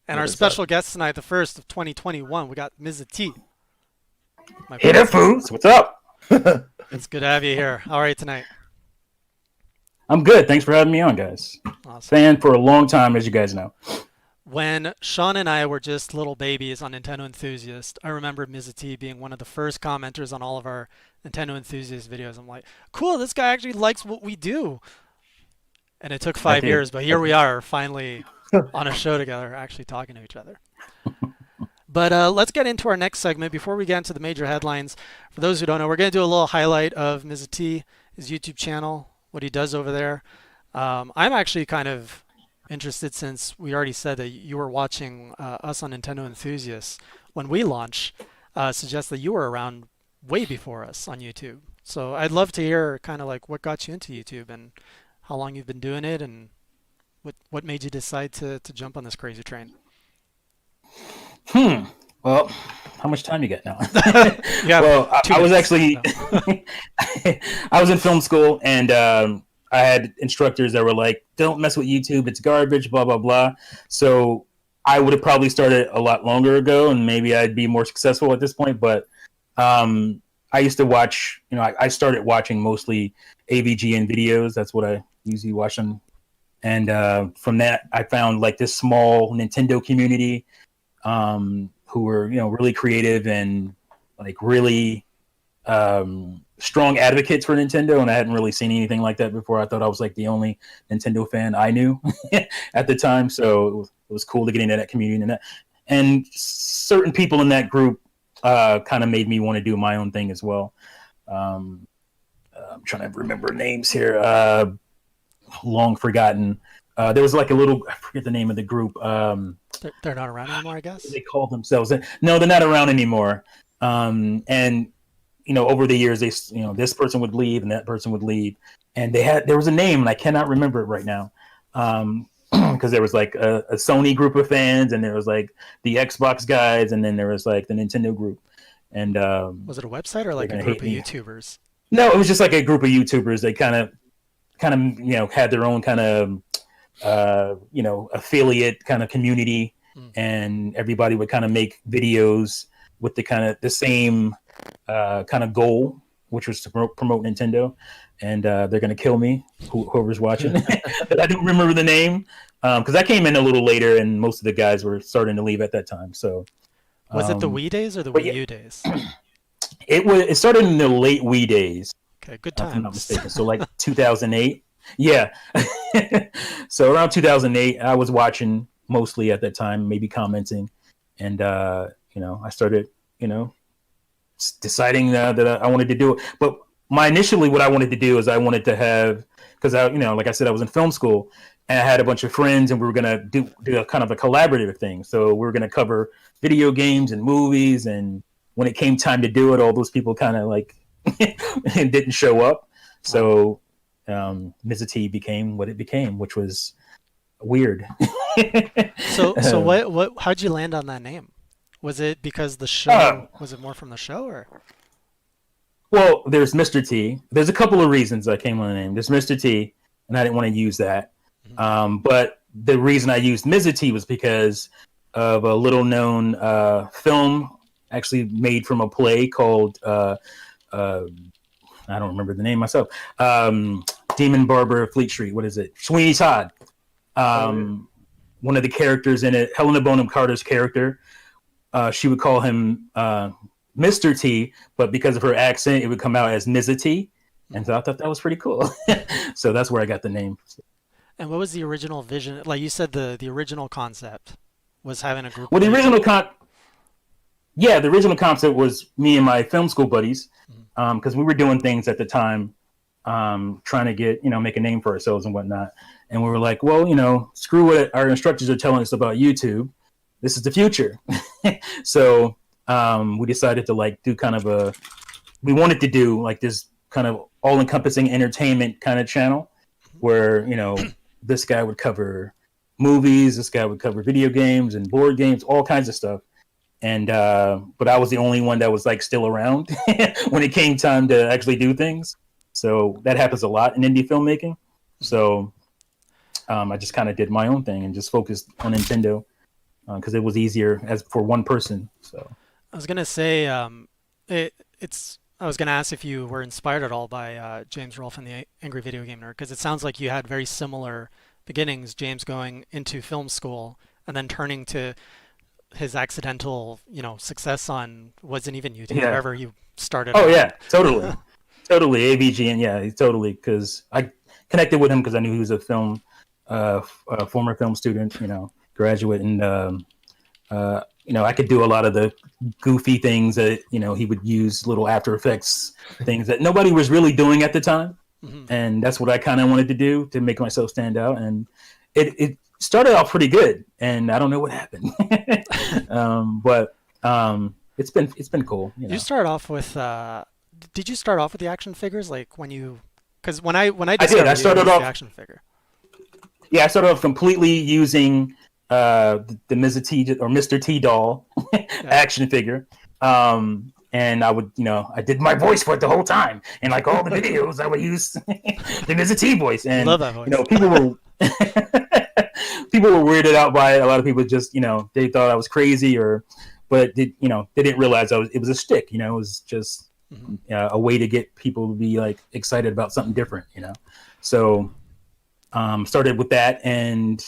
And What our is up? special guest tonight, the first of 2021, we got Mizzah T, my Hit up, friends. foods. What's up? It's good to have you here. How are you tonight? I'm good. Thanks for having me on, guys. Awesome. Fan for a long time, as you guys know. When Sean and I were just little babies on Nintendo Enthusiast, I remember Mizzah T being one of the first commenters on all of our Nintendo Enthusiast videos. I'm like, cool, this guy actually likes what we do. And it took I 5 years, did. but I here we did. are, finally on a show together, actually talking to each other. But let's get into our next segment. Before we get into the major headlines, for those who don't know, we're going to do a little highlight of Mizzah T, his YouTube channel, what he does over there. I'm actually kind of interested since we already said that you were watching us on Nintendo Enthusiasts when we launched, suggests that you were around way before us on YouTube. So I'd love to hear kind of like what got you into YouTube and how long you've been doing it and what made you decide to jump on this crazy train. Hmm. Well, how much time you got now? You have Well, I, two I was minutes. actually, No. I was in film school, and I had instructors that were like, "Don't mess with YouTube; it's garbage." Blah blah blah. So I would have probably started a lot longer ago, and maybe I'd be more successful at this point. But I used to watch. I started watching mostly AVGN videos. That's what I usually watch them. And from that, I found like this small Nintendo community who were really creative and like really strong advocates for Nintendo, and I hadn't really seen anything like that before. I thought I was like the only Nintendo fan I knew at the time, so it was cool to get into that community and certain people in that group kind of made me want to do my own thing as well. Um, I'm trying to remember names here. Long forgotten. There was like a little, I forget the name of the group. They're not around anymore, I guess. They call themselves. No, they're not around anymore. And over the years, this person would leave and that person would leave, and there was a name and I cannot remember it right now. Because there was like a Sony group of fans, and there was like the Xbox guys, and then there was like the Nintendo group, and Was it a website or they're like a gonna group hate of me. YouTubers? No, it was just like a group of YouTubers. They kind of had their own kind of affiliate kind of community, Mm. and everybody would kind of make videos with the same kind of goal, which was to promote Nintendo. And they're gonna kill me, whoever's watching. But I don't remember the name because I came in a little later, and most of the guys were starting to leave at that time. So, Was it the um, Wii days or the but Wii yeah, U days? it started in the late Wii days, Okay, good if I'm not times. mistaken. So like 2008. Yeah. So around 2008, I was watching mostly at that time, maybe commenting, and I started, you know, deciding that I wanted to do it. But my initially, what I wanted to do is I wanted to have, because like I said, I was in film school, and I had a bunch of friends, and we were gonna do a kind of a collaborative thing. So we were gonna cover video games and movies, and when it came time to do it, all those people kind of like didn't show up. Wow. So Mizzah T became what it became, which was weird. So what how'd you land on that name? Was it because the uh, show was it more from the show or? well, there's Mr. T. There's a couple of reasons I came on the name. There's Mr. T, and I didn't want to use that. Mhm. But the reason I used Mizzah T was because of a little known film actually made from a play called uh, I don't remember the name myself. Demon Barber of Fleet Street. What is it? Sweeney Todd. Oh yeah. Um, One of the characters in it, Helena Bonham Carter's character, she would call him Mr. T, but because of her accent, it would come out as Mizzah T. And Mhm. so I thought that was pretty cool. So that's where I got the name. And what was the original vision? Like you said, the original concept was having a group Well, of YouTube. the original concept was me and my film school buddies, Mhm. because we were doing things at the time, trying to get make a name for ourselves and whatnot. And we were like, well, screw what our instructors are telling us about YouTube. This is the future. So we decided to like do kind of we wanted to do like this kind of all-encompassing entertainment kind of channel where this guy would cover movies, this guy would cover video games and board games, all kinds of stuff. And but I was the only one that was like still around when it came time to actually do things. So that happens a lot in indie filmmaking. Mhm. So I just kind of did my own thing and just focused on Nintendo. because it was easier as for one person. So I was gonna say, it's. I was gonna ask if you were inspired at all by James Rolfe and the Angry Video Game Nerd, because it sounds like you had very similar beginnings. James going into film school and then turning to his accidental, success on wasn't even YouTube, yeah. wherever you started Oh out. yeah, totally, totally. AVG, and yeah, he's totally, because I connected with him because I knew he was a former film student, graduate, and I could do a lot of the goofy things that he would use little After Effects things that nobody was really doing at the time, Hmm. and that's what I kind of wanted to do to make myself stand out. And it started off pretty good, and I don't know what happened, but it's been cool. You started off with. Did you start off with the action figures, like when you? Because when I I did. I discovered you, it started was the off. action figure. Yeah, I started off completely using the Mr. T or Mr. T doll Yeah, action figure. And I would, I did my voice for it the whole time. And like all the videos, I would use the Mr. T voice. you And, love that voice. people were people were weirded out by it. A lot of people just, they thought I was crazy, but they didn't realize it was a stick. It was just Hmm. a way to get people to be like excited about something different. So started with that, and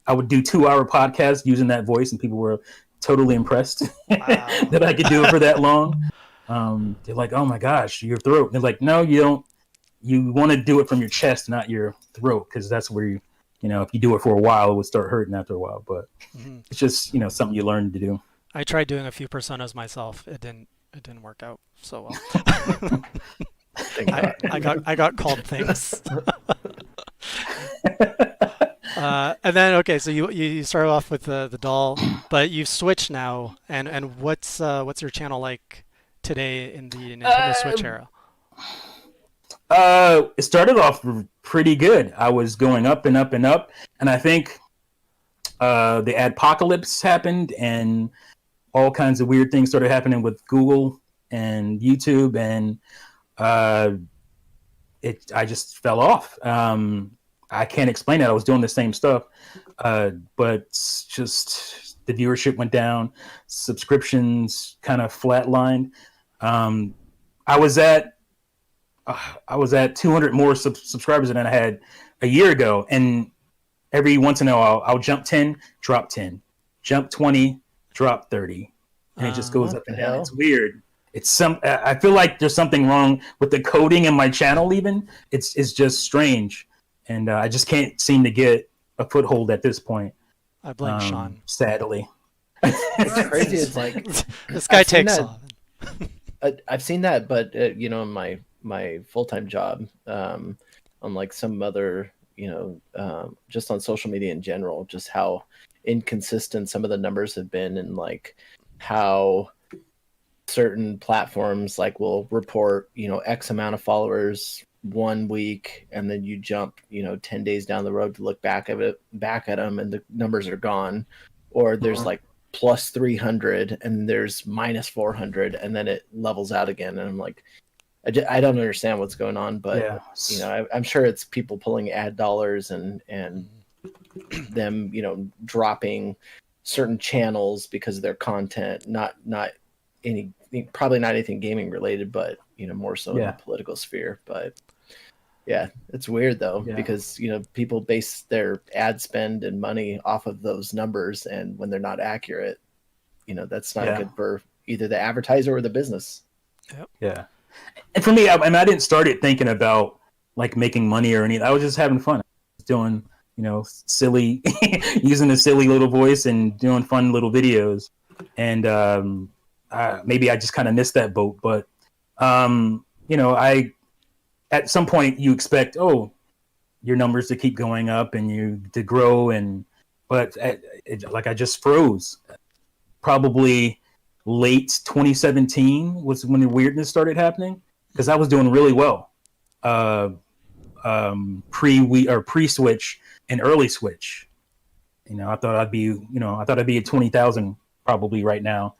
I would do 2-hour podcasts using that voice, and people were totally impressed Wow. that I could do it for that long. They're like, "Oh my gosh, your throat." And they're like, "No, you don't. You want to do it from your chest, not your throat, because that's where if you do it for a while, it would start hurting after a while." But Hmm. it's just something you learn to do. I tried doing a few personas myself. It didn't work out so well. Thank I, God. I got called things. And then okay, so you started off with the doll, but you've switched now, and what's your channel like today in the Nintendo Switch Uh, era? it started off pretty good. I was going up and up and up, and I think the adpocalypse happened, and all kinds of weird things started happening with Google and YouTube, and uh, I just fell off. I can't explain it. I was doing the same stuff, but just the viewership went down, subscriptions kind of flatlined. Um, I was at I was at 200 more subscribers than I had a year ago, and every once in a while I'll jump 10, drop 10, jump 20, drop 30, and it just goes What up the and down. It's hell? weird. I feel like there's something wrong with the coding in my channel. Even it's just strange, and I just can't seem to get a foothold at this point. I blame Sean. Sadly. It's crazy. It's like This guy I've seen takes that. off. I've seen that, but in my full time job, on like some other, just on social media in general, just how inconsistent some of the numbers have been, and like how certain platforms like will report, X amount of followers one week, and then you jump, 10 days down the road to look back at them, and the numbers are gone, or there's like plus 300 and there's minus 400, and then it levels out again, and I'm like, I don't understand what's going on, but Yeah. I'm sure it's people pulling ad dollars, and them, dropping certain channels because of their content, not any, probably not anything gaming related, but more so in Yeah. the political sphere. But yeah, it's weird though, Yeah. because people base their ad spend and money off of those numbers, and when they're not accurate, that's not Yeah. good for either the advertiser or the business. Yeah. And for me, I didn't start it thinking about like making money or anything. I was just having fun. I was doing, silly, using a silly little voice and doing fun little videos. And maybe I just kind of missed that boat. But, at some point you expect, your numbers to keep going up and you to grow. But I just froze. Probably late 2017 was when the weirdness started happening, because I was doing really well pre switch and early switch. I thought I'd be at 20,000 probably right now,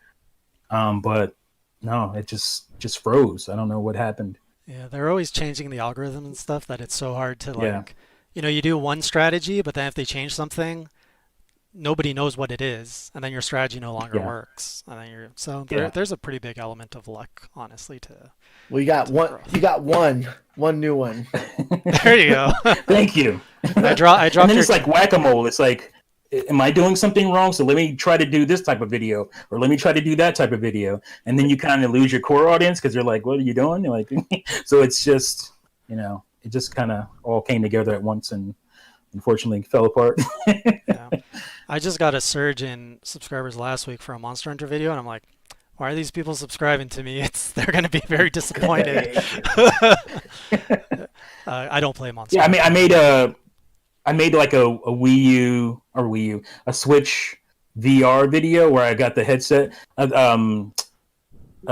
but no, it just froze. I don't know what happened. Yeah, they're always changing the algorithm and stuff that it's so hard to Yeah. you do one strategy, but then if they change something, nobody knows what it is, and then your strategy no longer Yeah, works, and then yeah. there's a pretty big element of luck, honestly, Well, you got to the one. You growth. got one new one. There you go. Thank you. I And dropped then your it's like whack-a-mole. It's like, am I doing something wrong? So let me try to do this type of video, or let me try to do that type of video, and then you kind of lose your core audience because you're like, what are you doing? You're like, so it's just, it just kind of all came together at once, and unfortunately fell apart. yeah. I just got a surge in subscribers last week for a Monster Hunter video, and I'm like, why are these people subscribing to me? They're going to be very disappointed. I don't play Monster Yeah, I mean, Hunter. I made like a Wii U, a Switch VR video where I got the headset.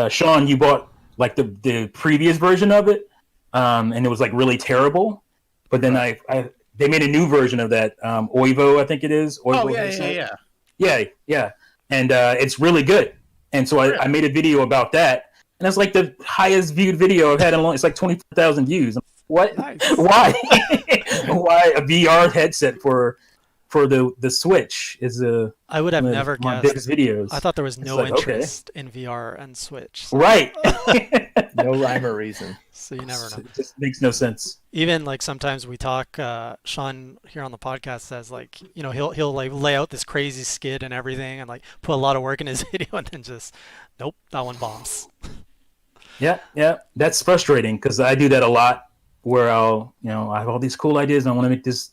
Sean, you bought like the previous version of it, and it was like really terrible. But then Right. they made a new version of that, Oivo, I think it is. Oh Oivo yeah, yeah, headset. yeah. Yeah, and it's really good. And so I Really? made a video about that, and it's like the highest viewed video I've had in a long. It's like 24,000 views. What? Nice. Why? Why a VR headset for the Switch is I would have one never of my guessed. biggest videos. I thought there was It's no like, okay, interest in VR and Switch, right. No rhyme or reason. so you never know. It just makes no sense. Even like sometimes we talk, Sean here on the podcast says like, he'll like lay out this crazy skit and everything and like put a lot of work in his video and then just, nope, that one bombs. Yeah, that's frustrating because I do that a lot. Where I have all these cool ideas and I want to make this,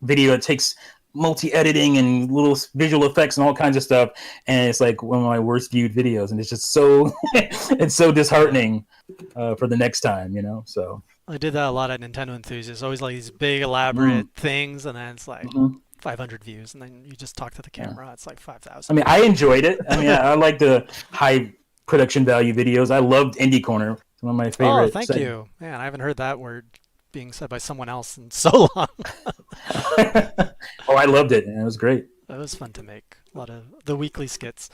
video that takes multi-editing and little visual effects and all kinds of stuff, and it's like one of my worst viewed videos, and it's just so it's so disheartening for the next time, So I did that a lot at Nintendo Enthusiasts, always like these big elaborate things and then it's like mhm. 500 views and then you just talk to the Yeah. camera, it's like I 5,000. mean, I enjoyed it. I mean, I like the high production value videos. I loved Indie Corner. It's one of my Oh, favorite. thank you. Man, I haven't heard that word being said by someone else in so long. Oh, I loved it, and it was great. That was fun to make. A lot of the weekly skits.